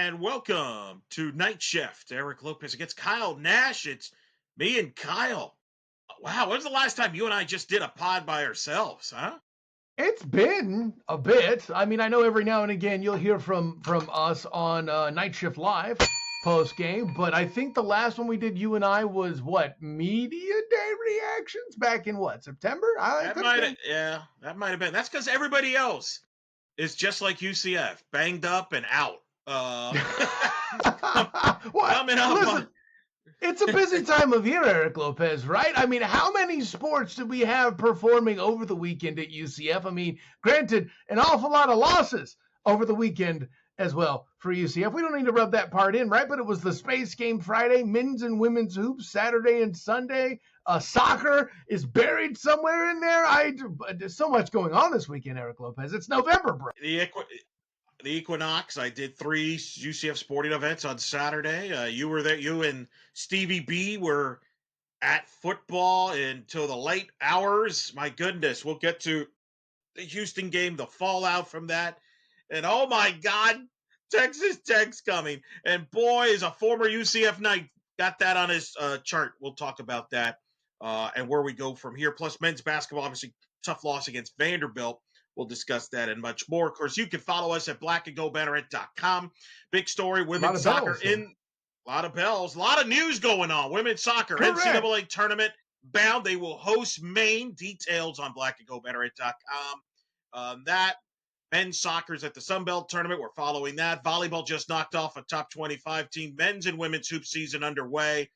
And welcome to KnightShift. Eric Lopez against Kyle Nash. It's me and Kyle. Wow, when's the last time you and I just did a pod by ourselves, huh? It's been a bit. I mean, I know every now and again you'll hear from us on Night Shift Live post game, but I think the last one we did, you and I, was what, Media Day reactions back in what, September? That might have been. That's because everybody else is just like UCF, banged up and out. Coming up. Listen, it's a busy time of year, Eric Lopez, right? I mean, how many sports did we have performing over the weekend at UCF? I mean, granted, an awful lot of losses over the weekend as well for UCF. We don't need to rub that part in, right? But it was the Space Game Friday, men's and women's hoops Saturday and Sunday. Soccer is buried somewhere in there. There's so much going on this weekend, Eric Lopez. It's November, bro. The Equinox, I did 3 UCF sporting events on Saturday. You were there. You and Stevie B were at football until the late hours. My goodness, we'll get to the Houston game, the fallout from that. And oh my God, Texas Tech's coming. And boy, is a former UCF Knight got that on his chart. We'll talk about that and where we go from here. Plus men's basketball, obviously tough loss against Vanderbilt. We'll discuss that and much more. Of course, you can follow us at blackandgoldbanneret.com. Big story, women's soccer in a lot of bells, a lot of news going on. Women's soccer, correct. NCAA tournament bound. They will host Maine. Details on blackandgoldbanneret.com. That men's soccer's at the Sunbelt tournament. We're following that. Volleyball just knocked off a top 25 team. Men's and women's hoop season underway.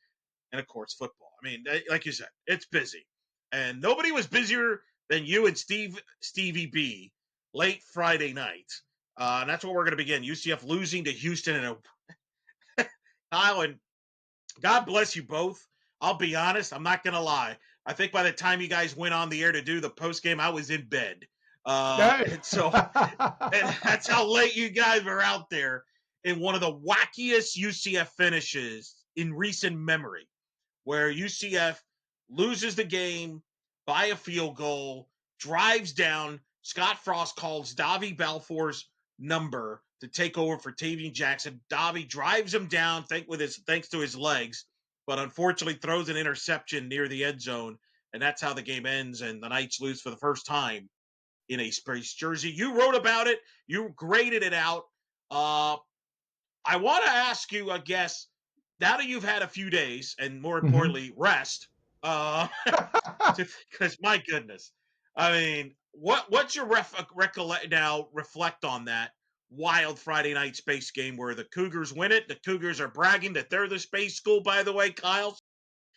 And, of course, football. I mean, like you said, it's busy. And nobody was busier than you and Stevie B late Friday night. And that's what we're going to begin. UCF losing to Houston. And Kyle, and God bless you both. I'll be honest. I'm not going to lie. I think by the time you guys went on the air to do the postgame, I was in bed. And that's how late you guys were out there in one of the wackiest UCF finishes in recent memory, where UCF loses the game by a field goal, drives down. Scott Frost calls Davi Balfour's number to take over for Tavian Jackson. Davi drives him down thanks to his legs, but unfortunately throws an interception near the end zone, and that's how the game ends, and the Knights lose for the first time in a Space jersey. You wrote about it. You graded it out. I want to ask you, I guess, now that you've had a few days, and more importantly, rest, because my goodness, I mean, what's your reflect on that wild Friday night Space game where the Cougars win it? The Cougars are bragging that they're the space school, by the way, Kyle.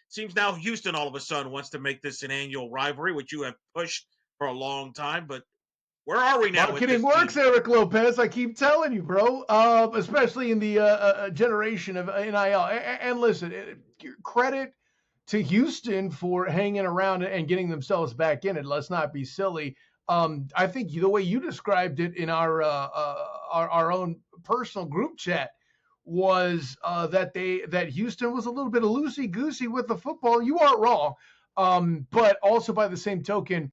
Seems now Houston all of a sudden wants to make this an annual rivalry, which you have pushed for a long time, but where are we now? Marketing works, Eric Lopez. I keep telling you, bro. Especially in the generation of NIL. And listen, credit to Houston for hanging around and getting themselves back in it. Let's not be silly. I think the way you described it in our own personal group chat was that Houston was a little bit of loosey-goosey with the football. You aren't wrong. But also by the same token,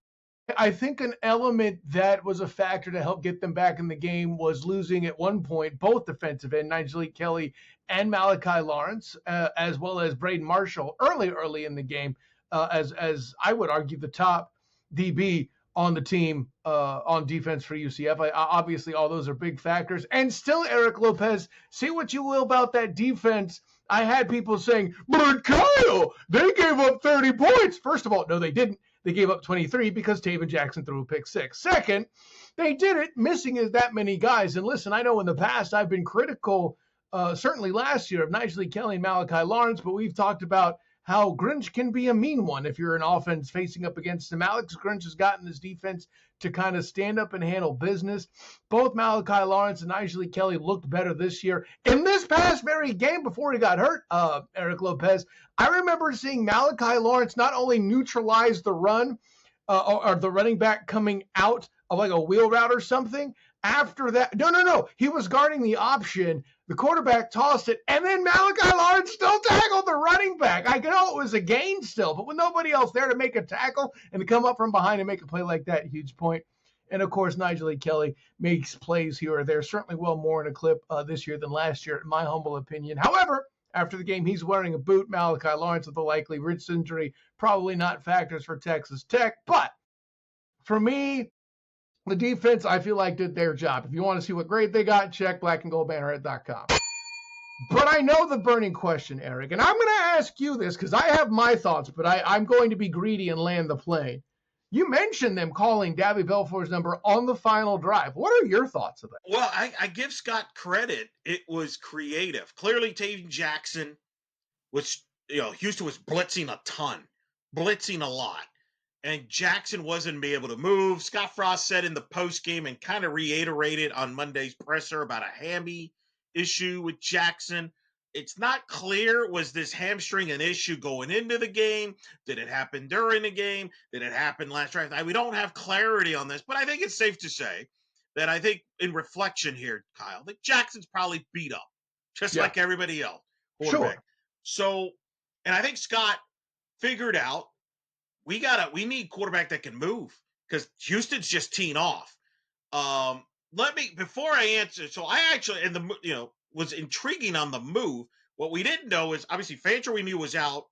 I think an element that was a factor to help get them back in the game was losing at one point both defensive end, Nigel Kelly and Malachi Lawrence, as well as Braden Marshall early in the game, as I would argue the top DB on the team on defense for UCF. Obviously, all those are big factors. And still, Eric Lopez, say what you will about that defense. I had people saying, but Kyle, they gave up 30 points. First of all, no, they didn't. They gave up 23 because Taven Jackson threw a pick 6. Second, they did it missing that many guys. And listen, I know in the past I've been critical, certainly last year, of Nigel Kelly and Malachi Lawrence, but we've talked about how Grinch can be a mean one if you're an offense facing up against him. Alex Grinch has gotten his defense to kind of stand up and handle business. Both Malachi Lawrence and Nigel Kelly looked better this year. In this past very game before he got hurt, Eric Lopez, I remember seeing Malachi Lawrence not only neutralize the run or the running back coming out of like a wheel route or something. After that, no. He was guarding the option. The quarterback tossed it, and then Malachi Lawrence still tackled the running back. I know it was a gain still, but with nobody else there to make a tackle and to come up from behind and make a play like that, huge point. And of course, Nigel A. Kelly makes plays here or there, certainly well more in a clip this year than last year, in my humble opinion. However, after the game, he's wearing a boot. Malachi Lawrence with a likely wrist injury, probably not factors for Texas Tech. But for me, the defense, I feel like, did their job. If you want to see what grade they got, check blackandgoldbanneret.com. But I know the burning question, Eric, and I'm going to ask you this because I have my thoughts, but I'm going to be greedy and land the plane. You mentioned them calling Davy Belfour's number on the final drive. What are your thoughts of that? Well, I give Scott credit. It was creative. Clearly, Taven Jackson was, Houston was blitzing a ton, blitzing a lot. And Jackson wasn't able to move. Scott Frost said in the postgame and kind of reiterated on Monday's presser about a hammy issue with Jackson. It's not clear, was this hamstring an issue going into the game? Did it happen during the game? Did it happen last drive? We don't have clarity on this, but I think it's safe to say that I think in reflection here, Kyle, that Jackson's probably beat up, just like everybody else. Sure. So, and I think Scott figured out we need quarterback that can move because Houston's just teeing off. Before I answer, so I actually, was intriguing on the move. What we didn't know is obviously Fancher we knew was out.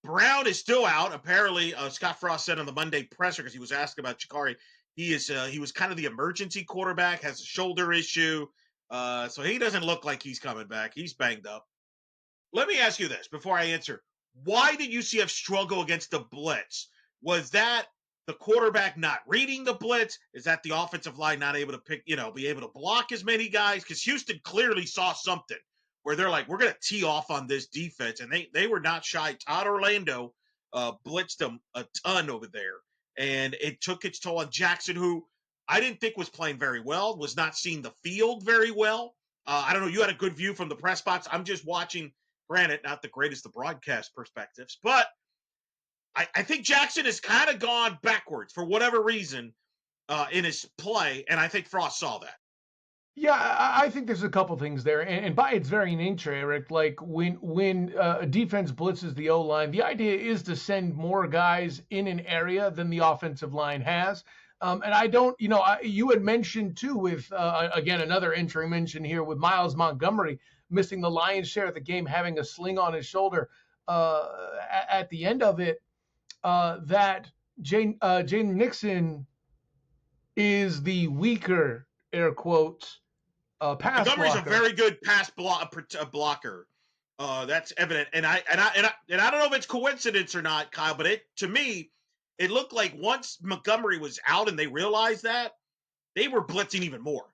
Brown is still out. Apparently, Scott Frost said on the Monday presser because he was asked about Chikari. He was kind of the emergency quarterback, has a shoulder issue, so he doesn't look like he's coming back. He's banged up. Let me ask you this before I answer: why did UCF struggle against the blitz? Was that the quarterback not reading the blitz? Is that the offensive line not able to be able to block as many guys? Because Houston clearly saw something where they're like, we're going to tee off on this defense. And they were not shy. Todd Orlando blitzed them a ton over there. And it took its toll on Jackson, who I didn't think was playing very well, was not seeing the field very well. I don't know. You had a good view from the press box. I'm just watching, granted, not the greatest of broadcast perspectives, but I think Jackson has kind of gone backwards for whatever reason in his play, and I think Frost saw that. Yeah, I think there's a couple things there, and by its very nature, Eric, like when a defense blitzes the O-line, the idea is to send more guys in an area than the offensive line has. And I don't, you had mentioned too with, again, another entry mention here with Miles Montgomery missing the lion's share of the game, having a sling on his shoulder at the end of it. That Jaden Nixon is the weaker, air quotes, pass Montgomery's blocker. A very good pass blocker. That's evident, and I don't know if it's coincidence or not, Kyle, but to me, it looked like once Montgomery was out and they realized that, they were blitzing even more.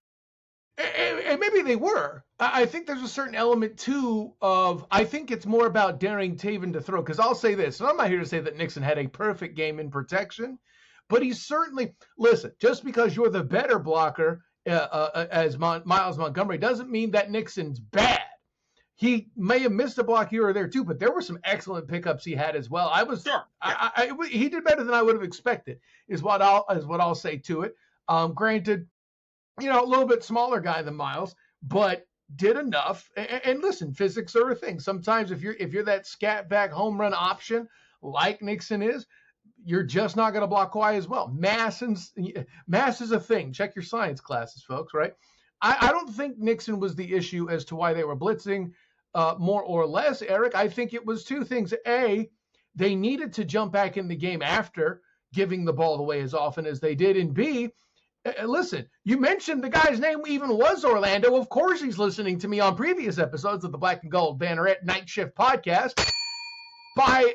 And maybe they were. I think there's a certain element, too, of I think it's more about daring Taven to throw. Because I'll say this, and I'm not here to say that Nixon had a perfect game in protection, but he certainly, listen, just because you're the better blocker as Miles Montgomery doesn't mean that Nixon's bad. He may have missed a block here or there, too, but there were some excellent pickups he had as well. He did better than I would have expected, is what I'll say to it. Granted, a little bit smaller guy than Miles, but did enough. And listen, physics are a thing. Sometimes if you're that scat back home run option like Nixon is, you're just not going to block quite as well. Mass is a thing. Check your science classes, folks, right? I don't think Nixon was the issue as to why they were blitzing more or less, Eric. I think it was two things. A, they needed to jump back in the game after giving the ball away as often as they did. And B, listen, you mentioned the guy's name even was Orlando. Of course he's listening to me on previous episodes of the Black and Gold Banneret KnightShift podcast by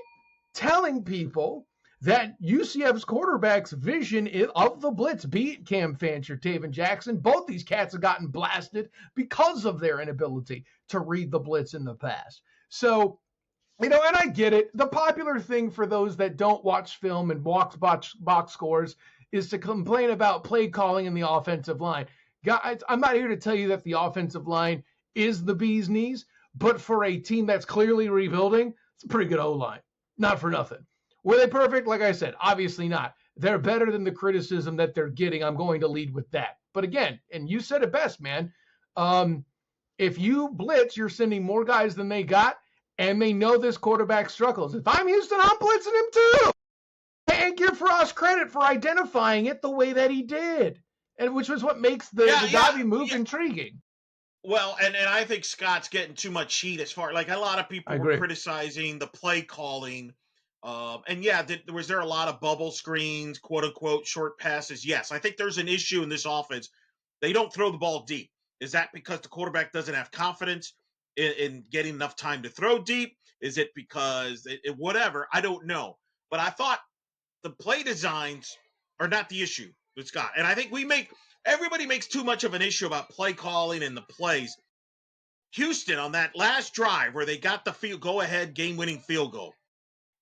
telling people that UCF's quarterback's vision of the blitz beat Cam Fancher, Taven Jackson. Both these cats have gotten blasted because of their inability to read the blitz in the past. So, and I get it. The popular thing for those that don't watch film and box scores is to complain about play calling in the offensive line. Guys, I'm not here to tell you that the offensive line is the bee's knees, but for a team that's clearly rebuilding, it's a pretty good O-line. Not for nothing. Were they perfect? Like I said, obviously not. They're better than the criticism that they're getting. I'm going to lead with that. But again, and you said it best, man. If you blitz, you're sending more guys than they got, and they know this quarterback struggles. If I'm Houston, I'm blitzing him too. And give give Frost credit for identifying it the way that he did, and which was what makes the Davi move intriguing. Well, and I think Scott's getting too much heat as far like a lot of people were criticizing the play calling. Was there a lot of bubble screens, quote unquote, short passes? Yes, I think there's an issue in this offense. They don't throw the ball deep. Is that because the quarterback doesn't have confidence in getting enough time to throw deep? Is it because whatever? I don't know. But I thought the play designs are not the issue with Scott. And I think everybody makes too much of an issue about play calling and the plays. Houston on that last drive where they got the go-ahead game-winning field goal.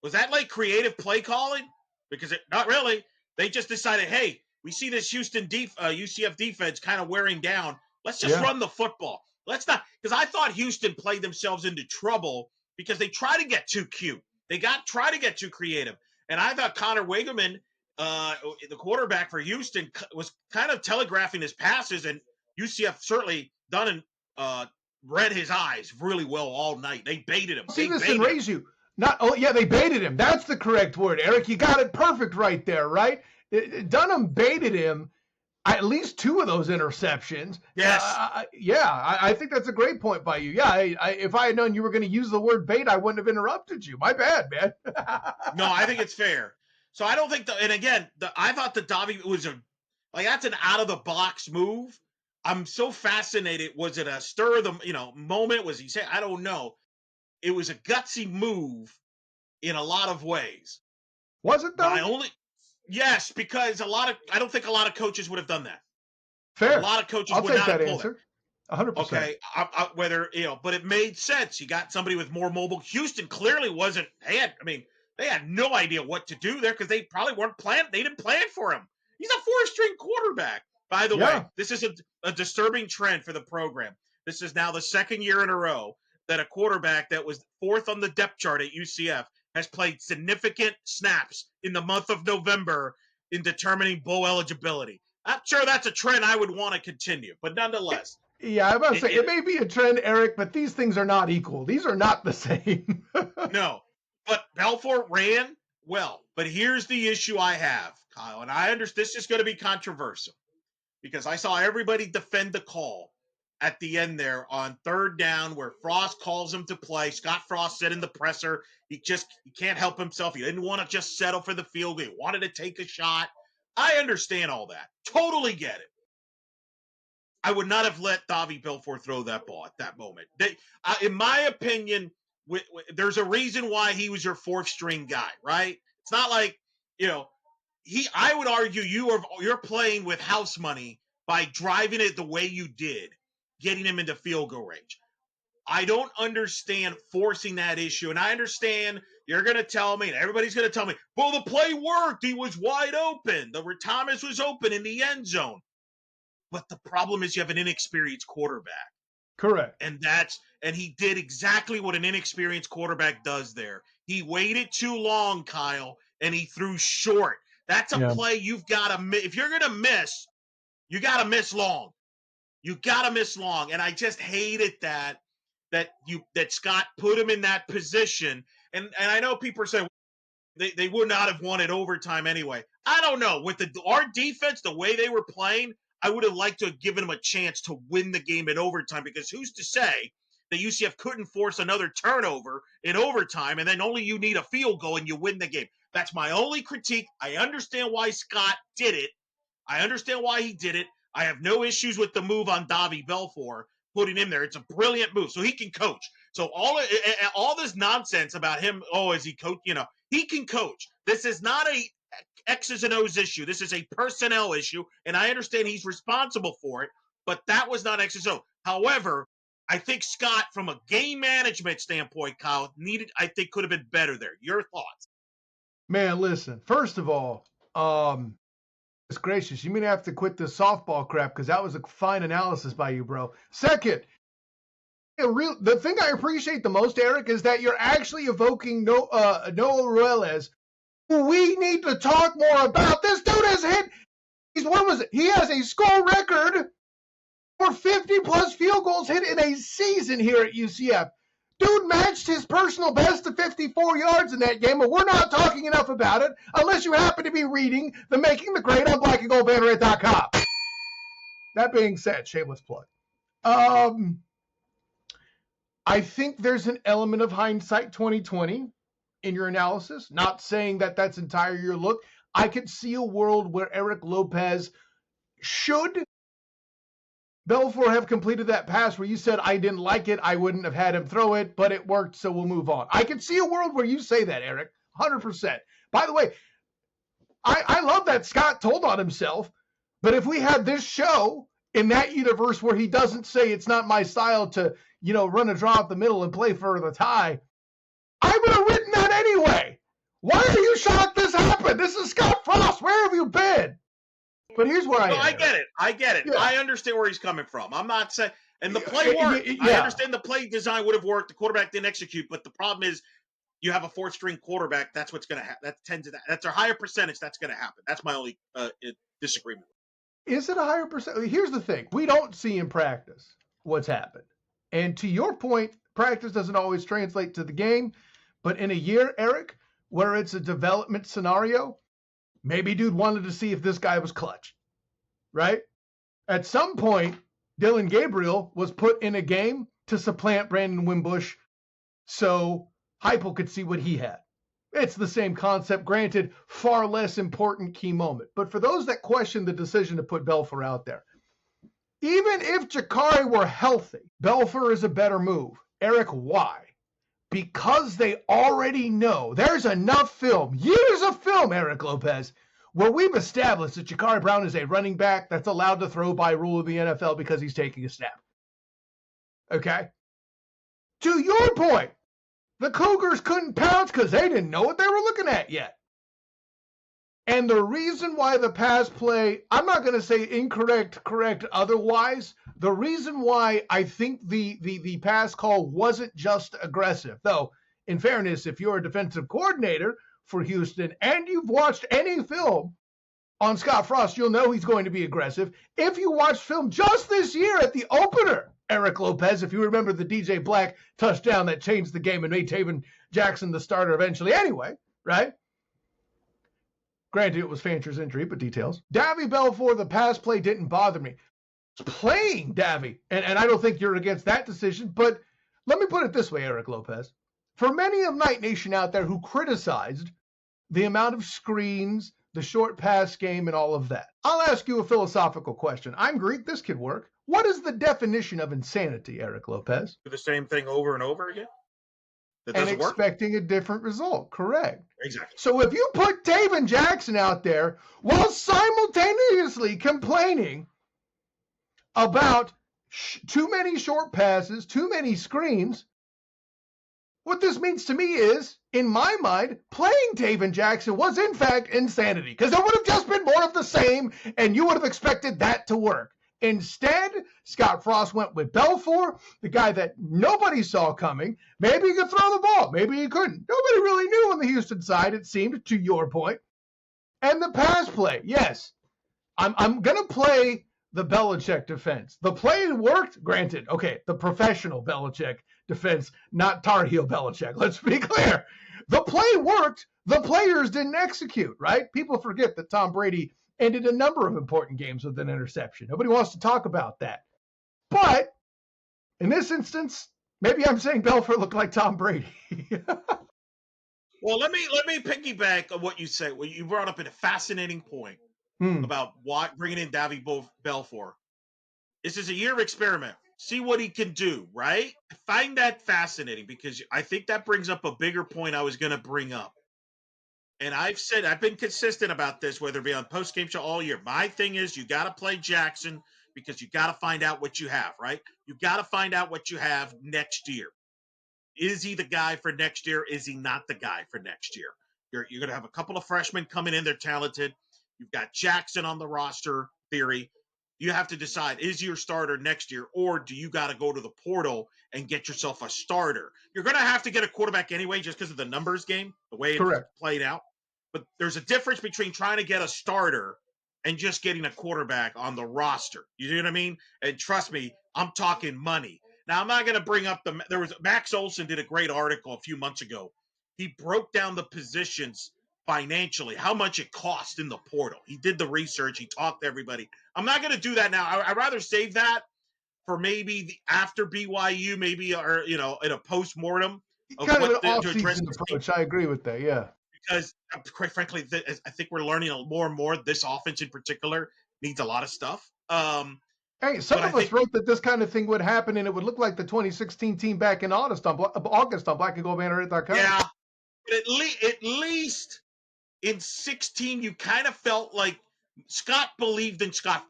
Was that like creative play calling? Because not really. They just decided, hey, we see this Houston UCF defense kind of wearing down. Let's just run the football. Let's not, because I thought Houston played themselves into trouble because they try to get too cute. They try to get too creative. And I thought Connor Wigerman, the quarterback for Houston, was kind of telegraphing his passes, and UCF certainly done and read his eyes really well all night. They baited him. See this and raise you. They baited him. That's the correct word, Eric. You got it perfect right there, right? Dunham baited him at least 2 of those interceptions. Yes. I think that's a great point by you. Yeah, if I had known you were going to use the word bait, I wouldn't have interrupted you. My bad, man. No, I think it's fair. So I don't think I thought the Davi was that's an out of the box move. I'm so fascinated. Was it a stir of the moment? Was he saying? I don't know. It was a gutsy move in a lot of ways. Was it though? Yes, because I don't think a lot of coaches would have done that. Fair. A lot of coaches would not have pulled answer. that. 100%. Okay, but it made sense. You got somebody with more mobile. Houston clearly wasn't. They had no idea what to do there because they probably weren't planned. They didn't plan for him. He's a 4th-string quarterback. By the way, this is a disturbing trend for the program. This is now the 2nd year in a row that a quarterback that was 4th on the depth chart at UCF has played significant snaps in the month of November in determining bowl eligibility. I'm sure that's a trend I would want to continue, but nonetheless. Yeah, I'm about to say, it may be a trend, Eric, but these things are not equal. These are not the same. No, but Belfort ran well. But here's the issue I have, Kyle, and I understand this is going to be controversial because I saw everybody defend the call at the end there on 3rd down where Frost calls him to play. Scott Frost said in the presser, he can't help himself. He didn't want to just settle for the field goal. He wanted to take a shot. I understand all that. Totally get it. I would not have let Davi Belfort throw that ball at that moment. In my opinion, there's a reason why he was your 4th-string guy, right? It's not like, I would argue you're playing with house money by driving it the way you did, getting him into field goal range. I don't understand forcing that issue. And I understand you're going to tell me, and everybody's going to tell me, well, the play worked. He was wide open. Thomas was open in the end zone. But the problem is you have an inexperienced quarterback. Correct. And he did exactly what an inexperienced quarterback does there. He waited too long, Kyle, and he threw short. That's a play you've got to miss. If you're going to miss, you got to miss long. You got to miss long. And I just hated that Scott put him in that position. And I know people are saying they would not have wanted overtime anyway. I don't know. With our defense, the way they were playing, I would have liked to have given him a chance to win the game in overtime because who's to say that UCF couldn't force another turnover in overtime and then only you need a field goal and you win the game. That's my only critique. I understand why Scott did it. I understand why he did it. I have no issues with the move on Davi Belfort, putting him there. It's a brilliant move. So he can coach. So all this nonsense about him, is he coach? He can coach. This is not a X's and O's issue. This is a personnel issue, and I understand he's responsible for it, but that was not X's and O's. However, I think Scott, from a game management standpoint, Kyle, could have been better there. Your thoughts? Man, listen, first of all, it's gracious. You may have to quit this softball crap because that was a fine analysis by you, bro. Second, the thing I appreciate the most, Eric, is that you're actually evoking Noah Ruelas. We need to talk more about. This dude has hit. He has a school record for 50-plus field goals hit in a season here at UCF. Dude matched his personal best to 54 yards in that game, but we're not talking enough about it unless you happen to be reading the Making the Grade on blackandgoldbanneret.com. That being said, shameless plug. I think there's an element of hindsight 2020 in your analysis. Not saying that that's entire your look. I could see a world where Eric Lopez should Belfour have completed that pass where you said, I didn't like it, I wouldn't have had him throw it, but it worked, so we'll move on. I could see a world where you say that, Eric, 100%. By the way, I love that Scott told on himself, but if we had this show in that universe where he doesn't say it's not my style to, run a draw up the middle and play for the tie, I would have written that anyway. Why are you shocked this happened? This is Scott Frost. Where have you been? But here's where I am. I get it. Yeah. I understand where he's coming from. I'm not saying, and the play worked. Yeah. I understand the play design would have worked. The quarterback didn't execute, but the problem is you have a fourth string quarterback. That's what's going to happen. That's a higher percentage. That's going to happen. That's my only disagreement. Is it a higher percentage? Here's the thing. We don't see in practice what's happened. And to your point, practice doesn't always translate to the game. But in a year, Eric, where it's a development scenario, maybe dude wanted to see if this guy was clutch, right? At some point, Dylan Gabriel was put in a game to supplant Brandon Wimbush so Heupel could see what he had. It's the same concept, granted, far less important key moment. But for those that question the decision to put Belfour out there, even if Jakari were healthy, Belfour is a better move. Eric, why? Because they already know there's enough film, years of film, Eric Lopez, where we've established that Jakari Brown is a running back that's allowed to throw by rule of the NFL because he's taking a snap. Okay? To your point, the Cougars couldn't pounce because they didn't know what they were looking at yet. And the reason why the pass play, I'm not going to say incorrect, correct otherwise. The reason why I think the pass call wasn't just aggressive, though, in fairness, if you're a defensive coordinator for Houston and you've watched any film on Scott Frost, you'll know he's going to be aggressive. If you watch film just this year at the opener, Eric Lopez, if you remember the DJ Black touchdown that changed the game and made Taven Jackson the starter eventually anyway, right? Granted, it was Fancher's injury, but details. Davy Belfour, the pass play didn't bother me. Playing Davy, and I don't think you're against that decision, but let me put it this way, Eric Lopez. For many of Knight Nation out there who criticized the amount of screens, the short pass game, and all of that, I'll ask you a philosophical question. I'm Greek, this could work. What is the definition of insanity, Eric Lopez? The same thing over and over again? That and doesn't expecting work? a different result, correct. Exactly. So if you put Taven Jackson out there while simultaneously complaining about too many short passes, too many screens, what this means to me is, in my mind, playing Taven Jackson was in fact insanity, because it would have just been more of the same, and you would have expected that to work. Instead, Scott Frost went with Belfour, the guy that nobody saw coming. Maybe he could throw the ball. Maybe he couldn't. Nobody really knew on the Houston side, it seemed, to your point. And the pass play, yes. I'm going to play the Belichick defense. The play worked, granted. Okay, the professional Belichick defense, not Tar Heel Belichick. Let's be clear. The play worked. The players didn't execute, right? People forget that Tom Brady ended a number of important games with an interception. Nobody wants to talk about that. But in this instance, maybe I'm saying Belfour looked like Tom Brady. Well, let me piggyback on what you said. Well, you brought up a fascinating point about bringing in Davy Belfour. This is a year of experiment. See what he can do, right? I find that fascinating because I think that brings up a bigger point I was going to bring up. And I've been consistent about this, whether it be on post-game show all year. My thing is you got to play Jackson because you got to find out what you have, right? You got to find out what you have next year. Is he the guy for next year? Is he not the guy for next year? You're going to have a couple of freshmen coming in. They're talented. You've got Jackson on the roster theory. You have to decide, is he your starter next year, or do you got to go to the portal and get yourself a starter? You're going to have to get a quarterback anyway just because of the numbers game, the way it's played out. But there's a difference between trying to get a starter and just getting a quarterback on the roster. You know what I mean? And trust me, I'm talking money. Now, I'm not going to bring up there was Max Olson did a great article a few months ago. He broke down the positions financially, how much it cost in the portal. He did the research. He talked to everybody. I'm not going to do that now. I'd rather save that for maybe after BYU, maybe, or, in a post-mortem of Kind of an what to address off-season this team. approach. I agree with that. Yeah. Because quite frankly, I think we're learning more and more. This offense in particular needs a lot of stuff. Hey, some But I of us think, wrote that this kind of thing would happen, and it would look like the 2016 team back in August on Black Gold Banneret.com. yeah, but at least in 16, you kind of felt like Scott believed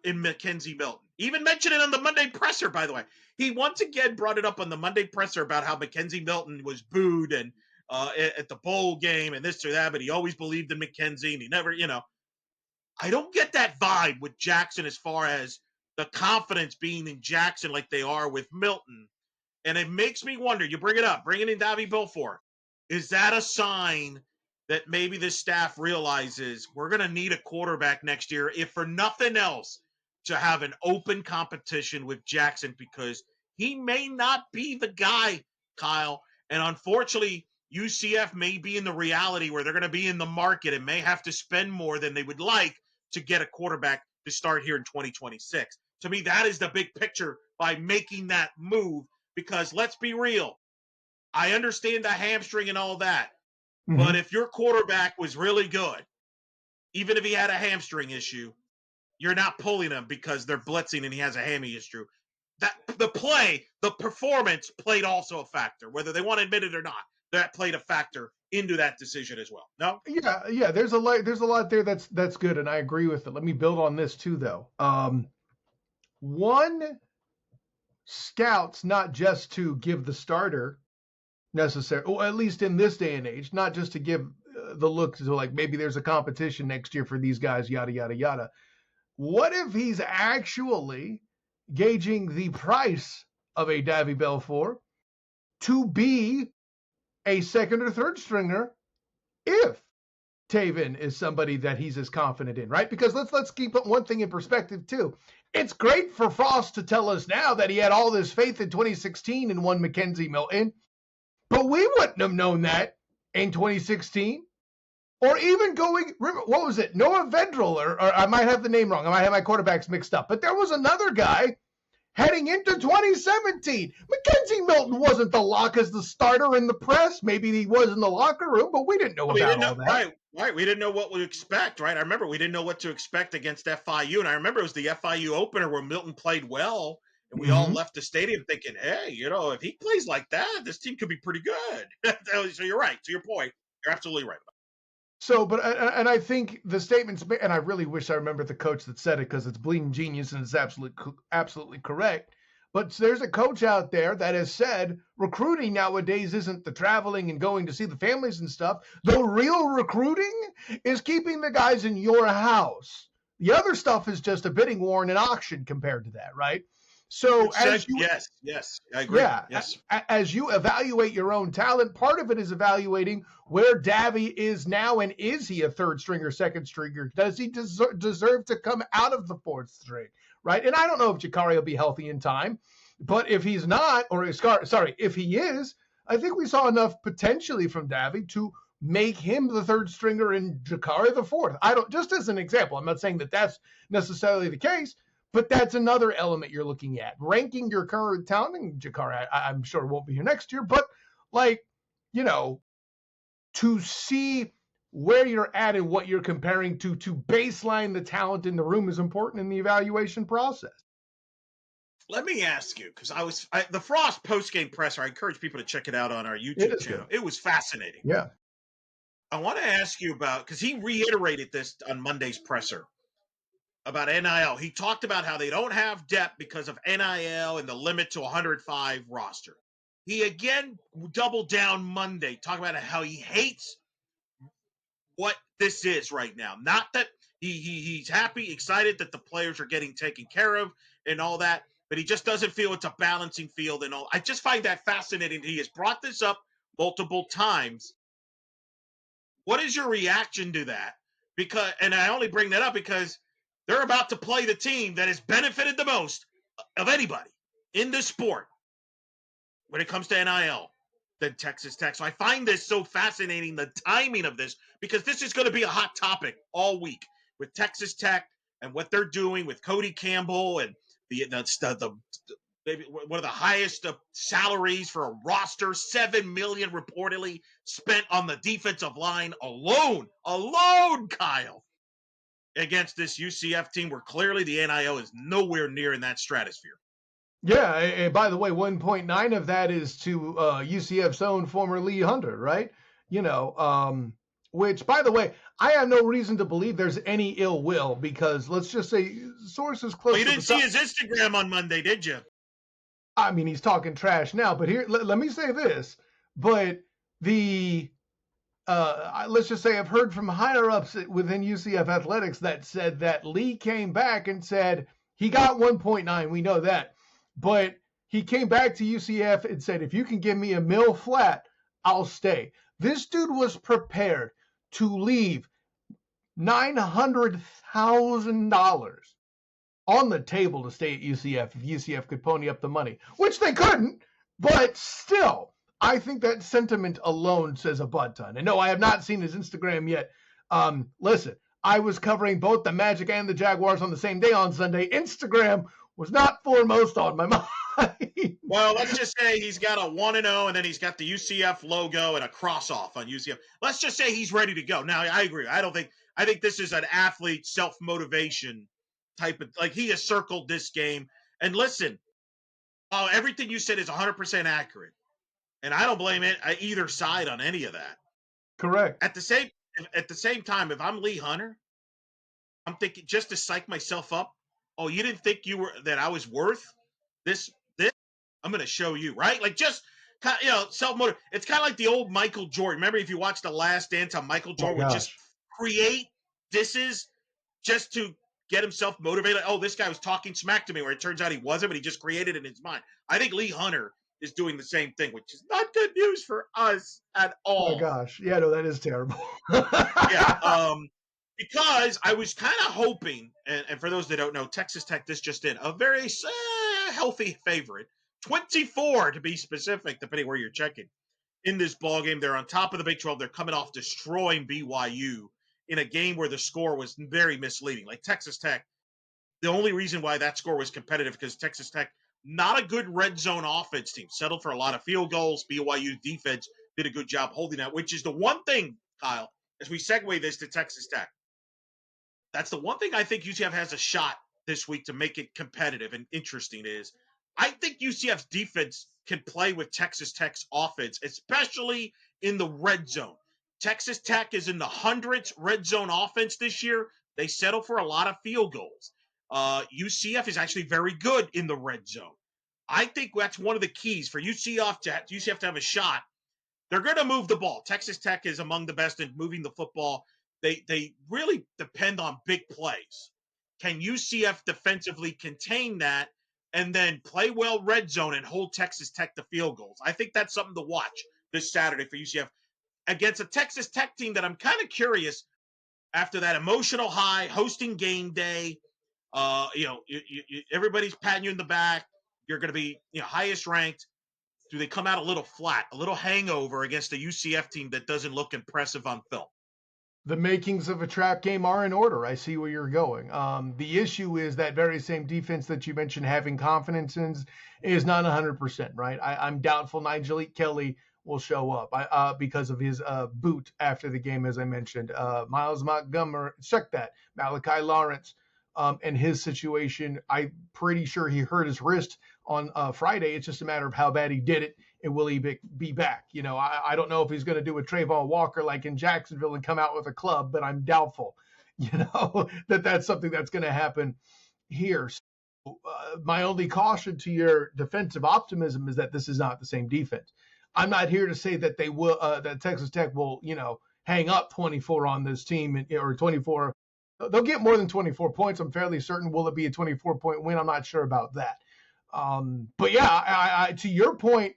in Mackenzie Milton. Even mentioned it on the Monday presser, by the way. He once again brought it up on the Monday presser about how Mackenzie Milton was booed and at the bowl game and this or that, but he always believed in Mackenzie and he never, I don't get that vibe with Jackson as far as the confidence being in Jackson like they are with Milton. And it makes me wonder, you bring it up, bringing in Davy Belfort. Is that a sign that maybe this staff realizes we're going to need a quarterback next year, if for nothing else, to have an open competition with Jackson, because he may not be the guy, Kyle. And unfortunately, UCF may be in the reality where they're going to be in the market and may have to spend more than they would like to get a quarterback to start here in 2026. To me, that is the big picture by making that move, because let's be real. I understand the hamstring and all that. But if your quarterback was really good, even if he had a hamstring issue, you're not pulling him because they're blitzing and he has a hammy issue. That the performance played also a factor, whether they want to admit it or not. That played a factor into that decision as well. No? Yeah. There's a lot there that's good, and I agree with it. Let me build on this too, though. One, scouts not just to give the starter necessary, or at least in this day and age, not just to give the look to like maybe there's a competition next year for these guys, yada yada yada. What if he's actually gauging the price of a Davy Belfort to be a second or third stringer if Taven is somebody that he's as confident in, right? Because let's keep one thing in perspective too. It's great for Frost to tell us now that he had all this faith in 2016 and one Mackenzie Milton, but we wouldn't have known that in 2016. Or even what was it? Noah Vendrell, or I might have the name wrong. I might have my quarterbacks mixed up. But there was another guy heading into 2017. Mackenzie Milton wasn't the lock as the starter in the press. Maybe he was in the locker room, but we didn't know all that. Right. We didn't know what to expect, right? I remember we didn't know what to expect against FIU. And I remember it was the FIU opener where Milton played well. And we all left the stadium thinking, hey, if he plays like that, this team could be pretty good. So you're right. To your point, you're absolutely right. So, and I think the statements, and I really wish I remembered the coach that said it because it's bleeding genius and it's absolutely correct. But there's a coach out there that has said recruiting nowadays isn't the traveling and going to see the families and stuff. The real recruiting is keeping the guys in your house. The other stuff is just a bidding war and an auction compared to that, right? So yes, I agree. Yeah, yes. As you evaluate your own talent, part of it is evaluating where Davy is now, and is he a third stringer, second stringer? Does he deserve to come out of the fourth string, right? And I don't know if Jakari will be healthy in time, but if he's not, if he is, I think we saw enough potentially from Davy to make him the third stringer and Jakari the fourth. Just as an example, I'm not saying that that's necessarily the case, but that's another element you're looking at. Ranking your current talent, and Jakari, I'm sure won't be here next year, but to see where you're at and what you're comparing to baseline the talent in the room is important in the evaluation process. Let me ask you, because the Frost post-game presser, I encourage people to check it out on our YouTube channel. It was fascinating. Yeah. I want to ask you about, because he reiterated this on Monday's presser, about NIL. He talked about how they don't have depth because of NIL and the limit to 105 roster. He again doubled down Monday, talking about how he hates what this is right now. Not that he's happy, excited that the players are getting taken care of and all that, but he just doesn't feel it's a balancing field and all. I just find that fascinating. He has brought this up multiple times. What is your reaction to that? And I only bring that up because they're about to play the team that has benefited the most of anybody in this sport. when it comes to NIL than Texas Tech. So I find this so fascinating, the timing of this, because this is going to be a hot topic all week with Texas Tech and what they're doing with Cody Campbell and the maybe one of the highest salaries for a roster, $7 million reportedly spent on the defensive line alone, Kyle, against this UCF team where clearly the NIL is nowhere near in that stratosphere. Yeah, and by the way, 1.9 of that is to UCF's own former Lee Hunter, right? Which, by the way, I have no reason to believe there's any ill will because let's just say sources close. Well, you didn't see his Instagram on Monday, did you? I mean, he's talking trash now, but here, let me say this. But let's just say I've heard from higher ups within UCF athletics that said that Lee came back and said he got 1.9. We know that. But he came back to UCF and said, if you can give me $1 million flat, I'll stay. This dude was prepared to leave $900,000 on the table to stay at UCF if UCF could pony up the money, which they couldn't, but still, I think that sentiment alone says a butt ton. And no, I have not seen his Instagram yet. Listen, I was covering both the Magic and the Jaguars on the same day on Sunday. Instagram was not foremost on my mind. Well, let's just say he's got a 1-0, and then he's got the UCF logo and a cross-off on UCF. Let's just say he's ready to go. Now, I agree. I think this is an athlete self-motivation type of, like, he has circled this game. And listen, everything you said is 100% accurate. And I don't blame either side on any of that. Correct. At the same time, if I'm Lee Hunter, I'm thinking just to psych myself up. Oh, you didn't think that I was worth this? I'm going to show you, right? Like just, self-motive. It's kind of like the old Michael Jordan. Remember if you watched The Last Dance on Michael Jordan would just create disses just to get himself motivated. Oh, this guy was talking smack to me where it turns out he wasn't, but he just created it in his mind. I think Lee Hunter is doing the same thing, which is not good news for us at all. Oh my gosh. Yeah, no, that is terrible. Yeah. Because I was kind of hoping, and for those that don't know, Texas Tech this just in, a very healthy favorite, 24 to be specific, depending where you're checking. In this ballgame, they're on top of the Big 12. They're coming off destroying BYU in a game where the score was very misleading. Like Texas Tech, the only reason why that score was competitive because Texas Tech, not a good red zone offense team, settled for a lot of field goals. BYU defense did a good job holding that, which is the one thing, Kyle, as we segue this to Texas Tech. That's the one thing I think UCF has a shot this week to make it competitive and interesting is I think UCF's defense can play with Texas Tech's offense, especially in the red zone. Texas Tech is in the hundreds red zone offense this year. They settle for a lot of field goals. UCF is actually very good in the red zone. I think that's one of the keys for UCF to have a shot. They're going to move the ball. Texas Tech is among the best in moving the football. They really depend on big plays. Can UCF defensively contain that and then play well red zone and hold Texas Tech to field goals? I think that's something to watch this Saturday for UCF against a Texas Tech team that I'm kind of curious after that emotional high, hosting game day. Everybody's patting you in the back. You're going to be highest ranked. Do they come out a little flat, a little hangover against a UCF team that doesn't look impressive on film? The makings of a trap game are in order. I see where you're going. The issue is that very same defense that you mentioned having confidence in is not 100%, right? I'm doubtful Nigel Kelly will show up because of his boot after the game, as I mentioned. Miles Montgomery, check that. Malachi Lawrence and his situation, I'm pretty sure he hurt his wrist on Friday. It's just a matter of how bad he did it. And will he be back? I don't know if he's going to do a Trayvon Walker like in Jacksonville and come out with a club, but I'm doubtful, that's something that's going to happen here. So, my only caution to your defensive optimism is that this is not the same defense. I'm not here to say that they will, that Texas Tech will, hang up 24 on this team or 24. They'll get more than 24 points. I'm fairly certain. Will it be a 24-point win? I'm not sure about that. But yeah, I to your point,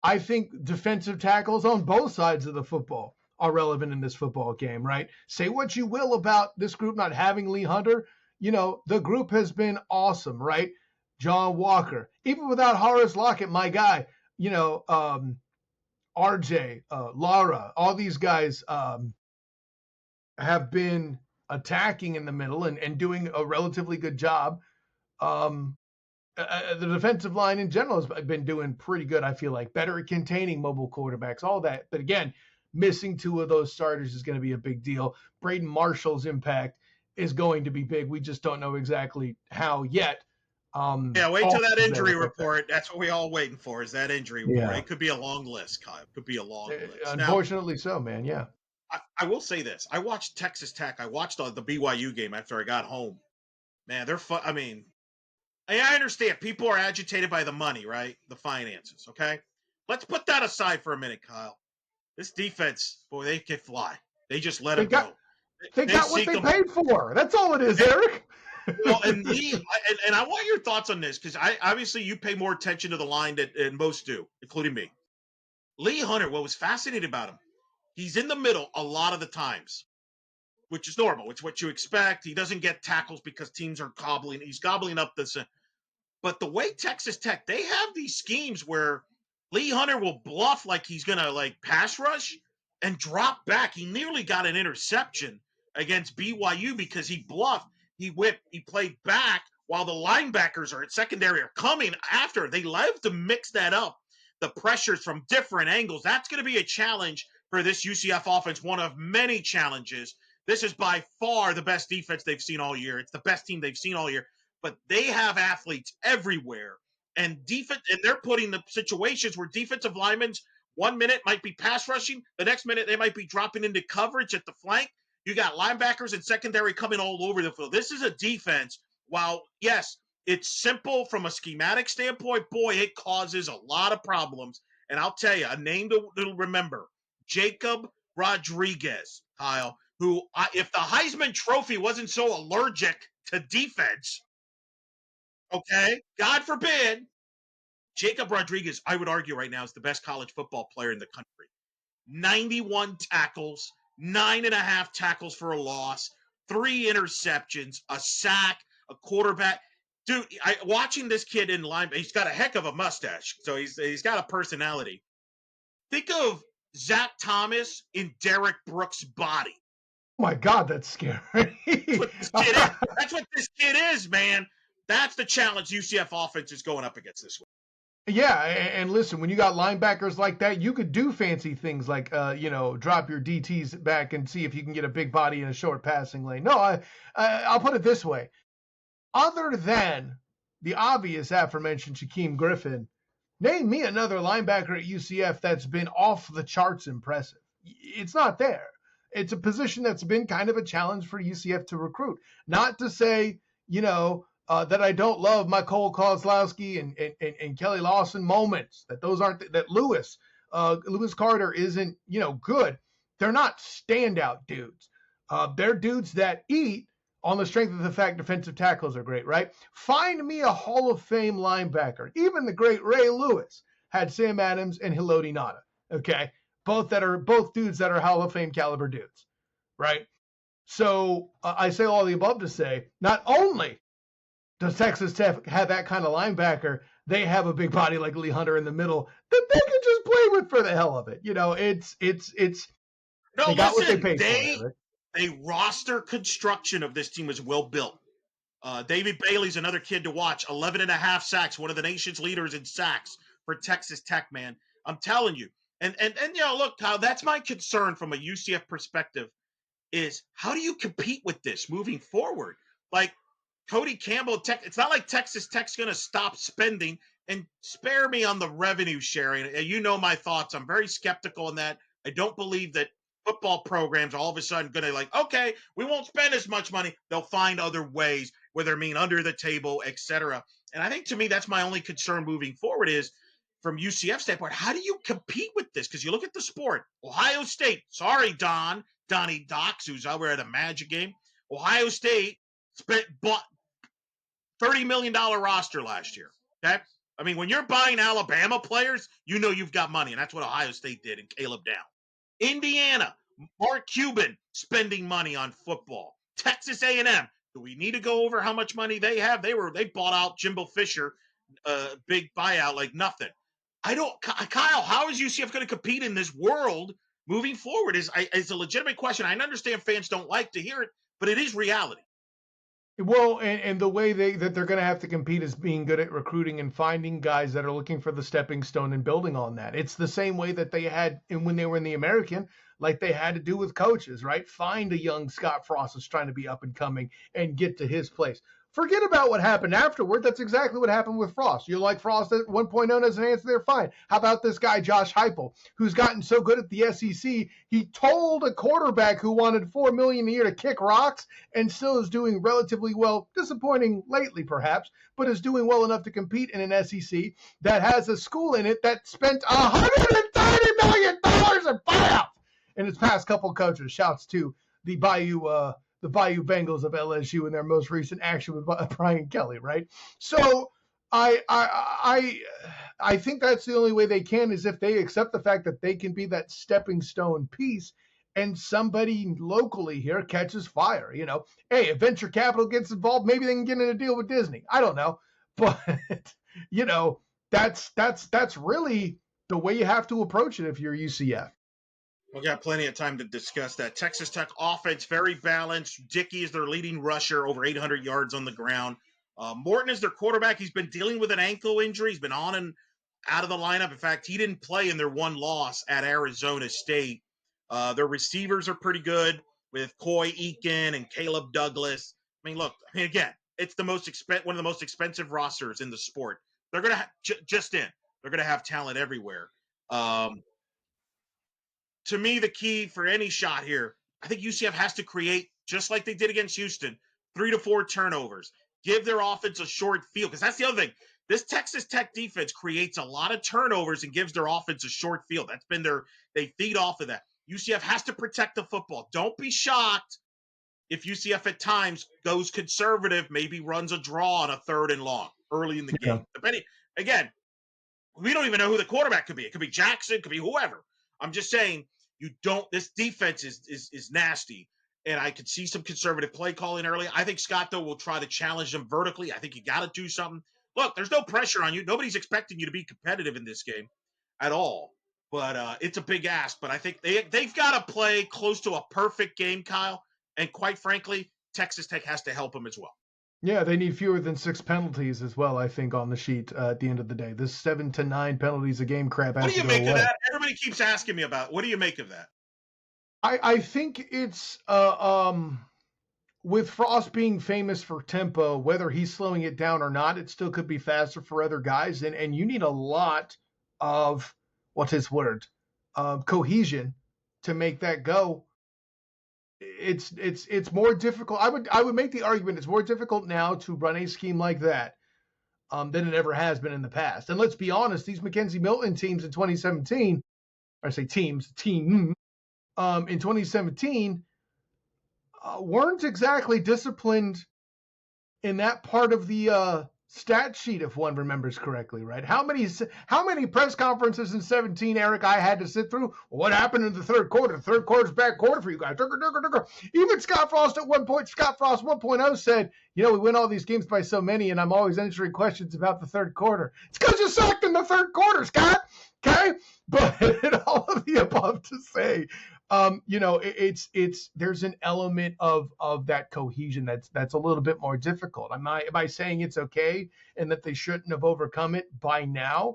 I think defensive tackles on both sides of the football are relevant in this football game, right? Say what you will about this group not having Lee Hunter. The group has been awesome, right? John Walker, even without Horace Lockett, my guy, RJ, Lara, all these guys have been attacking in the middle and doing a relatively good job. The defensive line in general has been doing pretty good, I feel like. Better at containing mobile quarterbacks, all that. But again, missing two of those starters is going to be a big deal. Braden Marshall's impact is going to be big. We just don't know exactly how yet. Yeah, wait till that injury report. That's what we all waiting for, is that injury report. Yeah. It could be a long list, Kyle. It could be a long list. Unfortunately so, man, yeah. I will say this. I watched Texas Tech. I watched the BYU game after I got home. Man, they're fun. I mean, I understand people are agitated by the money, right? The finances, okay? Let's put that aside for a minute, Kyle. This defense, boy, they can fly. They just let them go. They got what they paid for. That's all it is, Eric. Well, and Lee, and I want your thoughts on this, because obviously you pay more attention to the line than most do, including me. Lee Hunter, what was fascinating about him, he's in the middle a lot of the times, which is normal. It's what you expect. He doesn't get tackles because teams are he's gobbling up this. But the way Texas Tech, they have these schemes where Lee Hunter will bluff like he's going to pass rush and drop back. He nearly got an interception against BYU because he bluffed. He whipped. He played back while the linebackers are at secondary are coming after. They love to mix that up, the pressures from different angles. That's going to be a challenge for this UCF offense, one of many challenges. This is by far the best defense they've seen all year. It's the best team they've seen all year. But they have athletes everywhere, and they're putting the situations where defensive linemen 1 minute might be pass rushing, the next minute they might be dropping into coverage at the flank. You got linebackers and secondary coming all over the field. This is a defense. While yes, it's simple from a schematic standpoint, boy, it causes a lot of problems. And I'll tell you, a name to remember: Jacob Rodriguez, Kyle. Who, if the Heisman Trophy wasn't so allergic to defense. Okay, God forbid, Jacob Rodriguez, I would argue right now, is the best college football player in the country. 91 tackles, 9.5 tackles for a loss, 3 interceptions, a sack, a quarterback. Dude, watching this kid in line, he's got a heck of a mustache, so he's got a personality. Think of Zach Thomas in Derek Brooks' body. Oh my God, that's scary. That's what this kid is, man. That's the challenge UCF offense is going up against this week. Yeah, and listen, when you got linebackers like that, you could do fancy things like, drop your DTs back and see if you can get a big body in a short passing lane. No, I'll put it this way. Other than the obvious aforementioned Shaquem Griffin, name me another linebacker at UCF that's been off the charts impressive. It's not there. It's a position that's been kind of a challenge for UCF to recruit. Not to say, that I don't love my Cole Kozlowski and Kelly Lawson moments. That those aren't that Lewis Carter isn't good. They're not standout dudes. They're dudes that eat on the strength of the fact defensive tackles are great, right? Find me a Hall of Fame linebacker. Even the great Ray Lewis had Sam Adams and Hiloti Nada. Okay, both dudes that are Hall of Fame caliber dudes, right? So I say all the above to say, not only does Texas Tech have that kind of linebacker, they have a big body like Lee Hunter in the middle that they can just play with for the hell of it. It's. No, they got what they paid for. The roster construction of this team is well built. David Bailey's another kid to watch. 11.5 sacks, one of the nation's leaders in sacks for Texas Tech, man. I'm telling you. And look, Kyle, that's my concern from a UCF perspective is how do you compete with this moving forward? Like, Cody Campbell, it's not like Texas Tech's going to stop spending. And spare me on the revenue sharing. You know my thoughts. I'm very skeptical in that. I don't believe that football programs are all of a sudden going to okay, we won't spend as much money. They'll find other ways, whether it mean under the table, etc. And I think to me that's my only concern moving forward is from UCF standpoint, how do you compete with this? Because you look at the sport. Ohio State, sorry, Donnie Docks, who's over at a Magic game. Ohio State bought $30 million roster last year. Okay? I mean, when you're buying Alabama players, you know you've got money, and that's what Ohio State did and Caleb Down. Indiana, Mark Cuban spending money on football. Texas A&M, do we need to go over how much money they have? They bought out Jimbo Fisher, big buyout like nothing. I don't, Kyle, how is UCF going to compete in this world moving forward is a legitimate question. I understand fans don't like to hear it, but it is reality. Well, and the way that they're going to have to compete is being good at recruiting and finding guys that are looking for the stepping stone and building on that. It's the same way that they had when they were in the American, like they had to do with coaches, right? Find a young Scott Frost that's trying to be up and coming and get to his place. Forget about what happened afterward. That's exactly what happened with Frost. You like Frost at 1.0 as an answer there? Fine. How about this guy, Josh Heupel, who's gotten so good at the SEC, he told a quarterback who wanted $4 million a year to kick rocks and still is doing relatively well, disappointing lately perhaps, but is doing well enough to compete in an SEC that has a school in it that spent $130 million in buyouts in its past couple of coaches. Shouts to the Bayou Bengals of LSU in their most recent action with Brian Kelly, right? So I think that's the only way they can is if they accept the fact that they can be that stepping stone piece and somebody locally here catches fire. Hey, if venture capital gets involved, maybe they can get in a deal with Disney. I don't know. But, that's really the way you have to approach it if you're UCF. We got plenty of time to discuss that. Texas Tech offense, very balanced. Dickey is their leading rusher, over 800 yards on the ground. Morton is their quarterback. He's been dealing with an ankle injury. He's been on and out of the lineup. In fact, he didn't play in their one loss at Arizona State. Their receivers are pretty good with Coy Eakin and Caleb Douglas. Look, again, it's one of the most expensive rosters in the sport. They're going to they're going to have talent everywhere. To me, the key for any shot here, I think UCF has to create, just like they did against Houston, 3 to 4 turnovers. Give their offense a short field, because that's the other thing. This Texas Tech defense creates a lot of turnovers and gives their offense a short field. That's been they feed off of that. UCF has to protect the football. Don't be shocked if UCF at times goes conservative, maybe runs a draw on a 3rd and long early in the game. Again, we don't even know who the quarterback could be. It could be Jackson, it could be whoever. I'm just saying, this defense is nasty, and I could see some conservative play calling early. I think Scott, though, will try to challenge them vertically. I think you got to do something. Look, there's no pressure on you. Nobody's expecting you to be competitive in this game at all, but it's a big ask. But I think they've got to play close to a perfect game, Kyle, and quite frankly, Texas Tech has to help them as well. Yeah, they need fewer than 6 penalties as well, I think, on the sheet at the end of the day. This 7 to 9 penalties a game crap has to go away. What do you make of that? Everybody keeps asking me about it. What do you make of that? I think it's with Frost being famous for tempo, whether he's slowing it down or not, it still could be faster for other guys. And you need a lot of, cohesion to make that go. It's more difficult. I would make the argument it's more difficult now to run a scheme like that than it ever has been in the past. And let's be honest, these Mackenzie Milton teams in 2017, I say team in 2017 weren't exactly disciplined in that part of the stat sheet, if one remembers correctly, right? How many press conferences in 17, Eric, I had to sit through? What happened in the third quarter? The third quarter's bad quarter for you guys. Even Scott Frost at one point, Scott Frost 1.0 said, we win all these games by so many, and I'm always answering questions about the third quarter. It's because you sucked in the third quarter, Scott. Okay? But all of the above to say, there's an element of that cohesion that's a little bit more difficult. Am I saying it's okay and that they shouldn't have overcome it by now?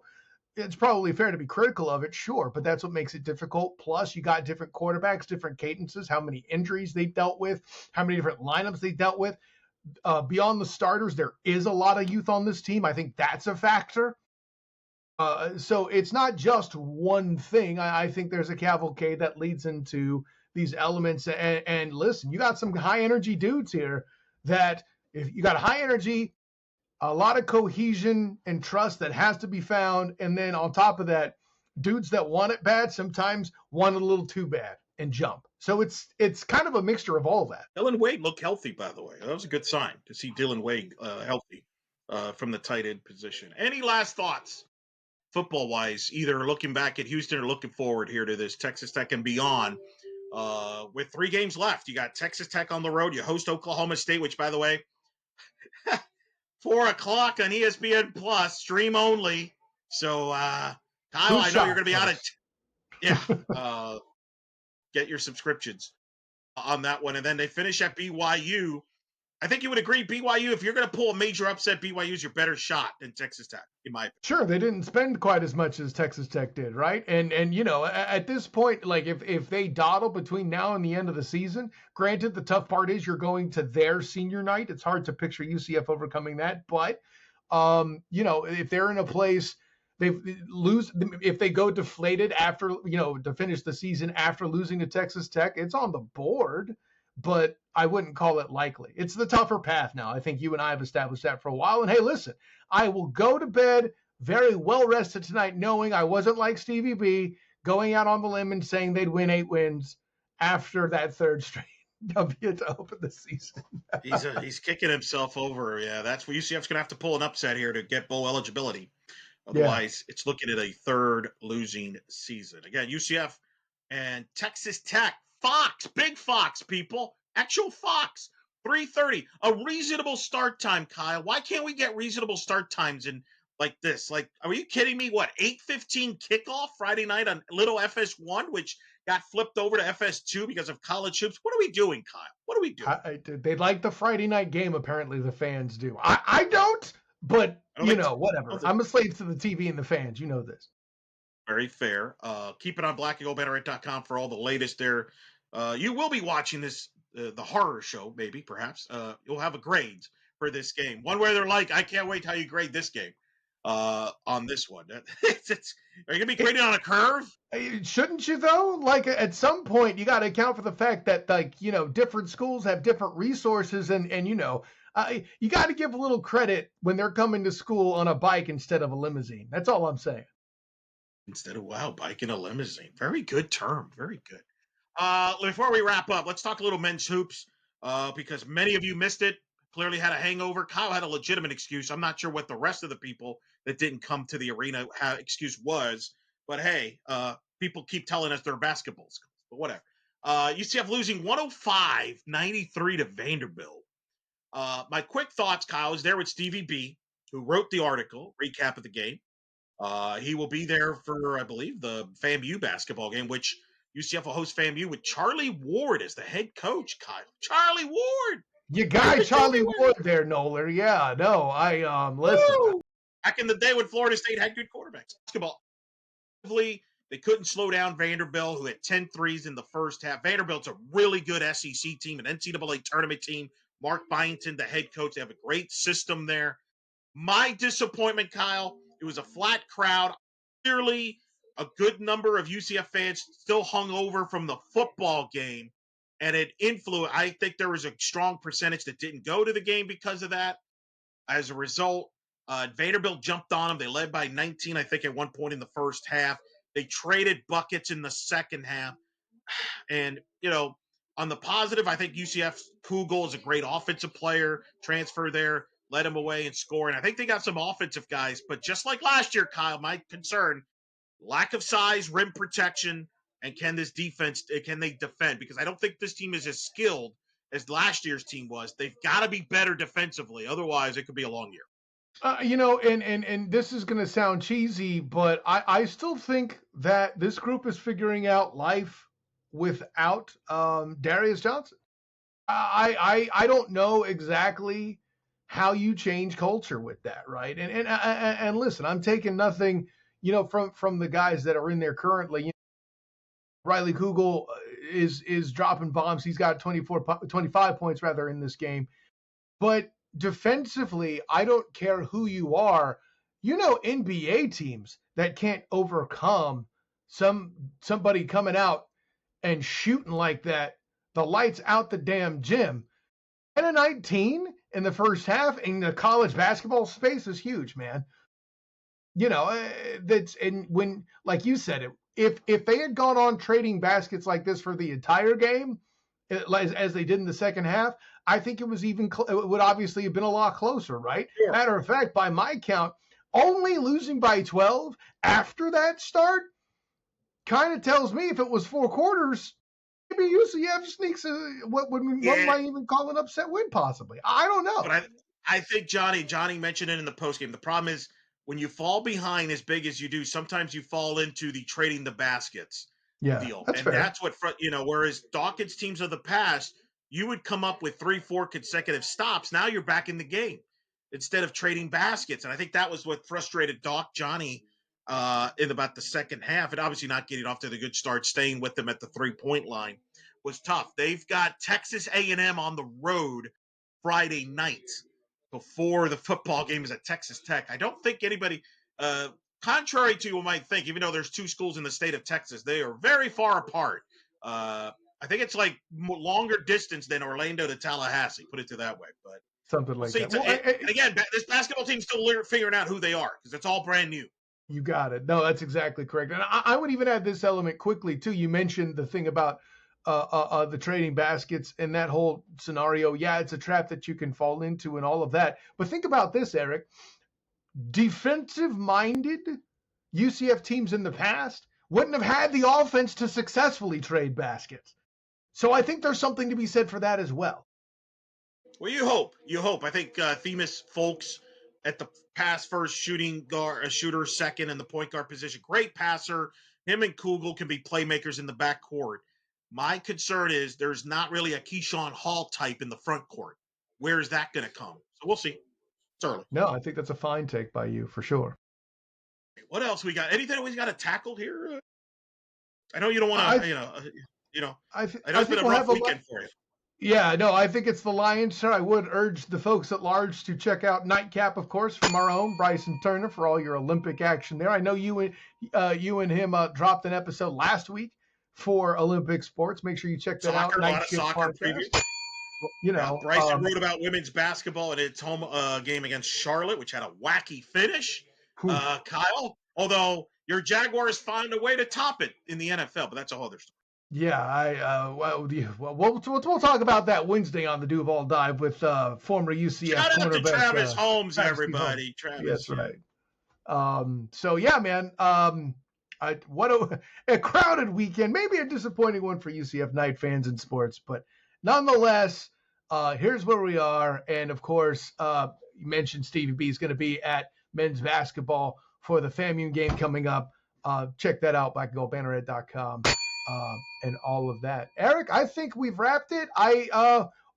It's probably fair to be critical of it, sure, but that's what makes it difficult. Plus, you got different quarterbacks, different cadences, how many injuries they've dealt with, how many different lineups they dealt with. Beyond the starters, there is a lot of youth on this team. I think that's a factor. So it's not just one thing. I think there's a cavalcade that leads into these elements. And listen, you got some high energy dudes here that if you got high energy, a lot of cohesion and trust that has to be found. And then on top of that, dudes that want it bad sometimes want it a little too bad and jump. So it's kind of a mixture of all that. Dylan Wade looked healthy, by the way. That was a good sign to see Dylan Wade healthy from the tight end position. Any last thoughts? Football-wise, either looking back at Houston or looking forward here to this Texas Tech and beyond. With 3 games left, you got Texas Tech on the road. You host Oklahoma State, which, by the way, 4 o'clock on ESPN Plus, stream only. So Kyle, Who's I know you're shocked? going to be out of yeah. Get your subscriptions on that one. And then they finish at BYU. I think you would agree, BYU, if you're going to pull a major upset, BYU's your better shot than Texas Tech, in my opinion. Sure, they didn't spend quite as much as Texas Tech did, right? And you know, at this point, like if they dawdle between now and the end of the season, granted, the tough part is you're going to their senior night. It's hard to picture UCF overcoming that, but you know, if they're in a place if they go deflated after, you know, to finish the season after losing to Texas Tech, it's on the board, but I wouldn't call it likely. It's the tougher path now. I think you and I have established that for a while. And hey, listen, I will go to bed very well rested tonight, knowing I wasn't like Stevie B going out on the limb and saying they'd win 8 wins after that third straight W to open the season. He's kicking himself over. Yeah, that's where UCF's going to have to pull an upset here to get bowl eligibility. Otherwise, It's looking at a third losing season. Again, UCF and Texas Tech. Fox, big Fox, people. Actual Fox. 3:30. A reasonable start time, Kyle. Why can't we get reasonable start times in like this? Like, are you kidding me? What, 8:15 kickoff Friday night on little FS1, which got flipped over to FS2 because of college hoops? What are we doing, Kyle? What are we doing? They like the Friday night game, apparently the fans do. I don't, but you know, whatever. I'm a slave to the TV and the fans. You know this. Very fair. Keep it on blackandgoldbanneret.com for all the latest there. You will be watching this, the horror show, maybe, perhaps. You'll have a grades for this game. One way they're like, I can't wait how you grade this game on this one. Are you going to be graded on a curve? Shouldn't you, though? Like, at some point, you got to account for the fact that, like, you know, different schools have different resources and you know, you got to give a little credit when they're coming to school on a bike instead of a limousine. That's all I'm saying. Instead of, wow, bike in a limousine. Very good term. Very good. Before we wrap up, let's talk a little men's hoops because many of you missed it. Clearly had a hangover. Kyle had a legitimate excuse. I'm not sure what the rest of the people that didn't come to the arena excuse was, but hey, people keep telling us they're basketball schools, but whatever. UCF losing 105-93 to Vanderbilt. My quick thoughts, Kyle, is there with Stevie B, who wrote the article, recap of the game. He will be there for, I believe, the FAMU basketball game, which UCF will host FAMU with Charlie Ward as the head coach, Kyle. Charlie Ward! You got Charlie Ward there, Noller. Yeah, no, listen. Woo! Back in the day when Florida State had good quarterbacks. Basketball. They couldn't slow down Vanderbilt, who had 10 threes in the first half. Vanderbilt's a really good SEC team, an NCAA tournament team. Mark Byington, the head coach. They have a great system there. My disappointment, Kyle, it was a flat crowd. Clearly, a good number of UCF fans still hung over from the football game, and it influenced. I think there was a strong percentage that didn't go to the game because of that. As a result, Vanderbilt jumped on them. They led by 19, I think, at one point in the first half. They traded buckets in the second half. And, you know, on the positive, I think UCF's Kugel is a great offensive player. Transfer there, led him away and score. And I think they got some offensive guys. But just like last year, Kyle, my concern, lack of size, rim protection, and can they defend? Because I don't think this team is as skilled as last year's team was. They've got to be better defensively. Otherwise, it could be a long year. You know, and this is going to sound cheesy, but I still think that this group is figuring out life without Darius Johnson. I don't know exactly how you change culture with that, right? And listen, I'm taking nothing, you know, from the guys that are in there currently. You know, Riley Kugel is dropping bombs. He's got 25 points rather in this game, but defensively, I don't care who you are. You know, NBA teams that can't overcome somebody coming out and shooting like that, the lights out the damn gym. And a 19 in the first half in the college basketball space is huge, man. You know, when, like you said, if they had gone on trading baskets like this for the entire game, as they did in the second half, I think it would obviously have been a lot closer, right? Sure. Matter of fact, by my count, only losing by 12 after that start kind of tells me if it was 4 quarters, maybe UCF sneaks what one might even call an upset win, possibly. I don't know. But I think Johnny mentioned it in the postgame. The problem is when you fall behind as big as you do, sometimes you fall into the trading the baskets Yeah, deal. that's And fair. that's what, whereas Dawkins teams of the past, you would come up with 3-4 consecutive stops. Now you're back in the game instead of trading baskets. And I think that was what frustrated Johnny in about the second half. And obviously not getting off to the good start, staying with them at the 3-point line was tough. They've got Texas A&M on the road Friday night before the football game is at Texas Tech. I don't think anybody, contrary to you might think, even though there's two schools in the state of Texas, they are very far apart. I think it's like longer distance than Orlando to Tallahassee, put it to that way. But Something we'll like see. that. Well, And again, this basketball team's still figuring out who they are because it's all brand new. you got it. No, that's exactly correct. And I would even add this element quickly, too. You mentioned the thing about the trading baskets and that whole scenario. Yeah, it's a trap that you can fall into and all of that. But think about this, Eric. Defensive-minded UCF teams in the past wouldn't have had the offense to successfully trade baskets. So I think there's something to be said for that as well. Well, you hope. You hope. I think Themis Folks at the pass first, shooting guard, a shooter second in the point guard position. Great passer. Him and Kugel can be playmakers in the backcourt. My concern is there's not really a Keyshawn Hall type in the front court. Where is that going to come? So we'll see. It's early. No, I think that's a fine take by you for sure. What else we got? Anything we got to tackle here? I know you don't want to, I know it's been a rough weekend for you. Yeah, no, I think it's the Lions, sir. I would urge the folks at large to check out Nightcap, of course, from our own Bryson Turner for all your Olympic action there. I know you and him dropped an episode last week for Olympic sports. Make sure you check that out. A lot of soccer preview. Bryson wrote about women's basketball at its home game against Charlotte, which had a wacky finish. Kyle, although your Jaguars found a way to top it in the NFL, but that's a whole other story. Yeah, we'll talk about that Wednesday on the Duval Dive with former UCF Shout out cornerback to Travis Holmes, everybody. Travis, that's right. So yeah, man. What a crowded weekend. Maybe a disappointing one for UCF Knight fans in sports, but nonetheless, here's where we are. And of course, you mentioned Stevie B is going to be at men's basketball for the FAMU game coming up. Check that out, blackgoldbanneret.com. And all of that. Eric, I think we've wrapped it. I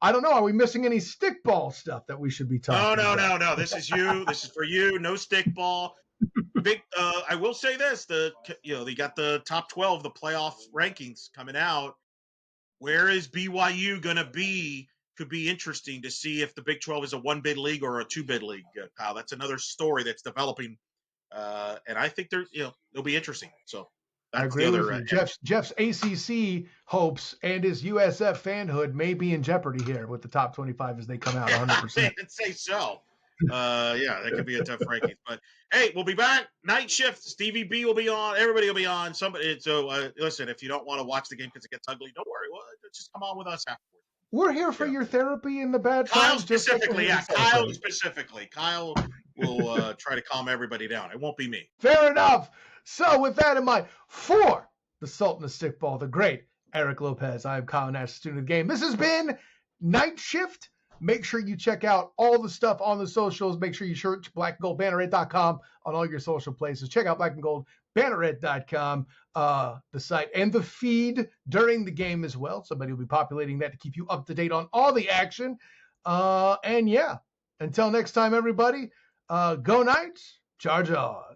don't know. Are we missing any stickball stuff that we should be talking about? No. This is you. This is for you. No stickball. Big. I will say this: they got the top 12, the playoff rankings coming out. Where is BYU going to be? Could be interesting to see if the Big 12 is a 1-bid league or a 2-bid league. Kyle, that's another story that's developing, and I think it'll be interesting. So. I agree with you. Jeff's ACC hopes and his USF fanhood may be in jeopardy here with the top 25 as they come out 100%. I'd say so. Yeah, that could be a tough ranking. But, hey, we'll be back. Night shift. Stevie B will be on. Everybody will be on. So, listen, if you don't want to watch the game because it gets ugly, don't worry. Well, just come on with us afterwards. We're here for your therapy in the bad times. Kyle specifically. Kyle will try to calm everybody down. It won't be me. Fair enough. So with that in mind, for the Sultan of Stickball, the great Eric Lopez, I am Kyle Nash, student of the game. This has been Night Shift. Make sure you check out all the stuff on the socials. Make sure you search blackgoldbanneret.com on all your social places. Check out blackandgoldbanneret.com, the site, and the feed during the game as well. Somebody will be populating that to keep you up to date on all the action. And yeah, until next time, everybody, go Knights, charge on.